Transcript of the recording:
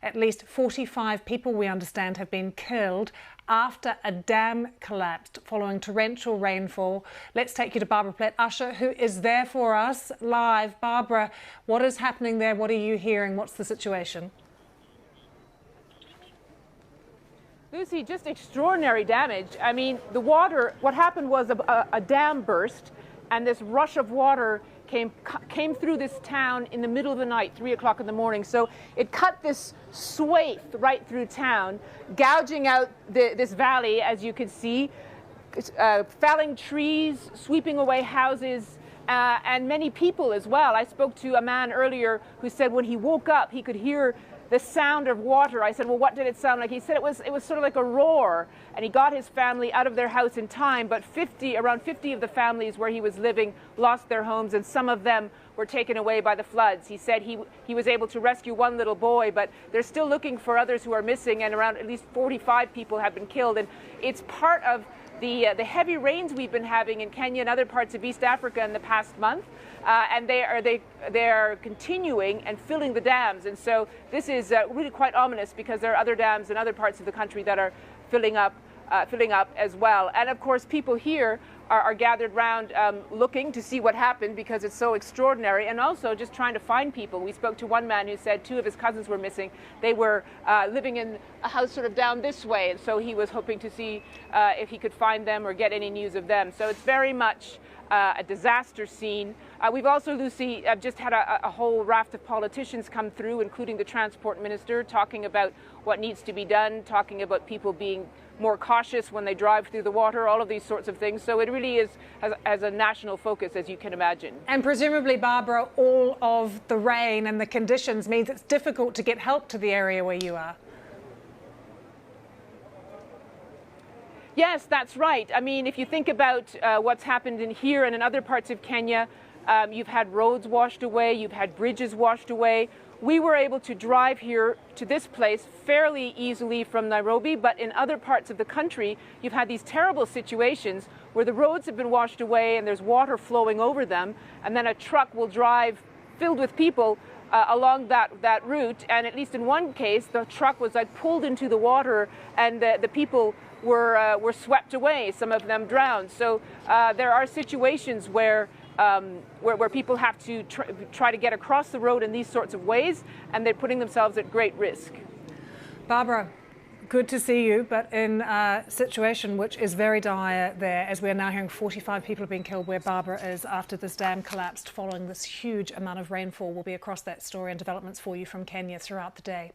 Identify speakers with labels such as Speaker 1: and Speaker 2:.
Speaker 1: At least 45 people, we understand, have been killed after a dam collapsed following torrential rainfall. Let's take you to Barbara Platt-Usher, who is there for us live. Barbara, what is happening there? What are you hearing? What's the situation?
Speaker 2: Lucy, just extraordinary damage. I mean, the water, what happened was a dam burst, and this rush of water came through this town in the middle of the night, 3 o'clock in the morning. So it cut this swathe right through town, gouging out this valley, as you can see, felling trees, sweeping away houses, and many people as well. I spoke to a man earlier who said when he woke up, he could hear the sound of water. I said, well, what did it sound like? He said it was sort of like a roar, and he got his family out of their house in time, but around 50 of the families where he was living lost their homes, and some of them were taken away by the floods. He said he was able to rescue one little boy, but they're still looking for others who are missing, and around at least 45 people have been killed. And it's part of the heavy rains we've been having in Kenya and other parts of East Africa in the past month, and they are continuing and filling the dams. And so this is really quite ominous, because there are other dams in other parts of the country that are filling up as well. And of course, people here are gathered round looking to see what happened, because it's so extraordinary, and also just trying to find people. We spoke to one man who said 2 of his cousins were missing. They were living in a house sort of down this way, and so he was hoping to see if he could find them or get any news of them. So it's very much a disaster scene. We've also, Lucy, just had a whole raft of politicians come through, including the transport minister, talking about what needs to be done, talking about people being more cautious when they drive through the water, all of these sorts of things. So it really is as a national focus, as you can imagine.
Speaker 1: And presumably, Barbara, all of the rain and the conditions means it's difficult to get help to the area where you are.
Speaker 2: Yes, that's right. I mean, if you think about what's happened in here and in other parts of Kenya, you've had roads washed away, you've had bridges washed away. We were able to drive here to this place fairly easily from Nairobi, but in other parts of the country, you've had these terrible situations where the roads have been washed away and there's water flowing over them, and then a truck will drive filled with people along that route, and at least in one case, the truck was like pulled into the water, and the people were swept away. Some of them drowned. So there are situations where people have to try to get across the road in these sorts of ways, and they're putting themselves at great risk.
Speaker 1: Barbara, good to see you, but in a situation which is very dire there, as we're now hearing 45 people have been killed where Barbara is after this dam collapsed following this huge amount of rainfall. We'll be across that story and developments for you from Kenya throughout the day.